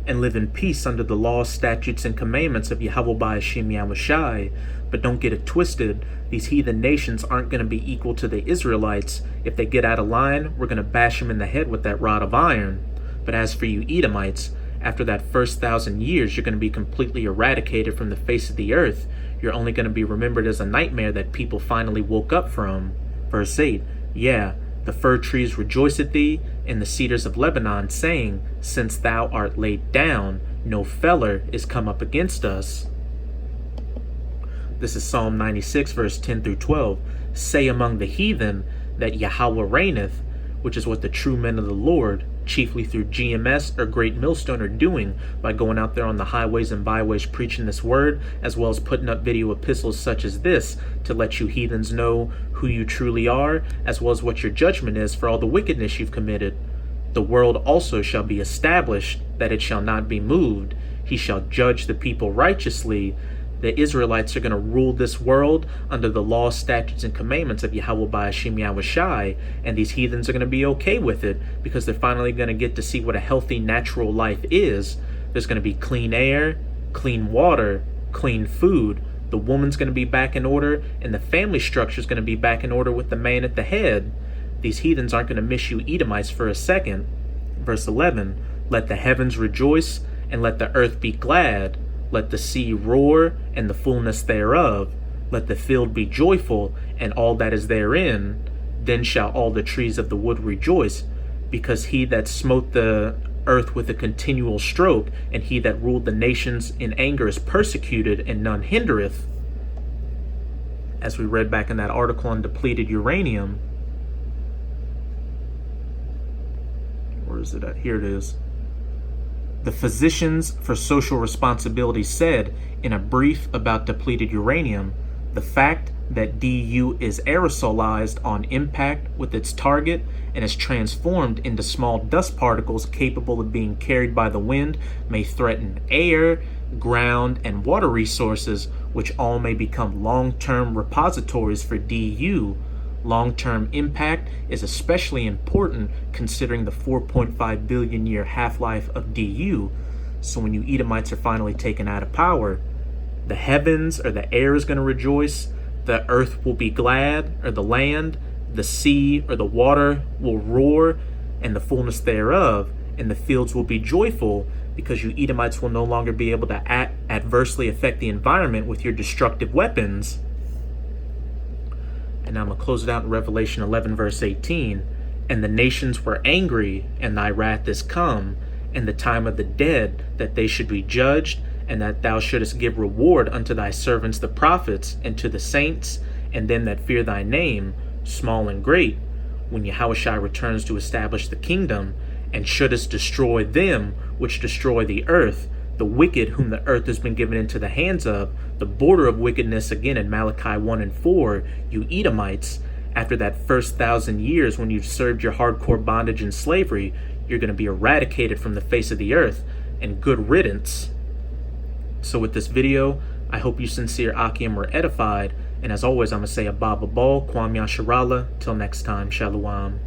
and live in peace under the laws, statutes, and commandments of Yahweh Ba'ashim Yahushai. But don't get it twisted. These heathen nations aren't going to be equal to the Israelites. If they get out of line, we're going to bash them in the head with that rod of iron. But as for you Edomites, after that first 1,000 years, you're going to be completely eradicated from the face of the earth. You're only going to be remembered as a nightmare that people finally woke up from. Verse 8, yeah, the fir trees rejoice at thee, and the cedars of Lebanon, saying, since thou art laid down, no feller is come up against us. This is Psalm 96, verse 10 through 12. Say among the heathen that Yahweh reigneth, which is what the true men of the Lord, chiefly through GMS or Great Millstone, are doing by going out there on the highways and byways preaching this word, as well as putting up video epistles such as this to let you heathens know who you truly are, as well as what your judgment is for all the wickedness you've committed. The world also shall be established, that it shall not be moved. He shall judge the people righteously. The Israelites are going to rule this world under the laws, statutes, and commandments of Yahweh Ba'ashim Yahushai, and these heathens are going to be okay with it because they're finally going to get to see what a healthy, natural life is. There's going to be clean air, clean water, clean food. The woman's going to be back in order, and the family structure is going to be back in order with the man at the head. These heathens aren't going to miss you Edomites for a second. Verse 11, let the heavens rejoice, and let the earth be glad. Let the sea roar, and the fullness thereof. Let the field be joyful, and all that is therein. Then shall all the trees of the wood rejoice, because he that smote the earth with a continual stroke, and he that ruled the nations in anger is persecuted, and none hindereth. As we read back in that article on depleted uranium. Where is it at? Here it is. The Physicians for Social Responsibility said in a brief about depleted uranium, the fact that DU is aerosolized on impact with its target and is transformed into small dust particles capable of being carried by the wind may threaten air, ground, and water resources, which all may become long-term repositories for DU. Long-term impact is especially important considering the 4.5 billion year half-life of DU. So when you Edomites are finally taken out of power, the heavens or the air is going to rejoice, the earth will be glad, or the land, the sea or the water will roar, and the fullness thereof, and the fields will be joyful, because you Edomites will no longer be able to adversely affect the environment with your destructive weapons. And now I'm going to close it out in Revelation 11, verse 18. And the nations were angry, and thy wrath is come, and the time of the dead, that they should be judged, and that thou shouldest give reward unto thy servants the prophets, and to the saints, and them that fear thy name, small and great, when Yahushua returns to establish the kingdom, and shouldest destroy them which destroy the earth, the wicked whom the earth has been given into the hands of, the border of wickedness again in Malachi 1 and 4, you Edomites. After that first 1,000 years when you've served your hardcore bondage and slavery, you're going to be eradicated from the face of the earth, and good riddance. So with this video, I hope you sincere Akim were edified, and as always I'm going to say Abba Bal, Kwam Yasharala, till next time, Shalom.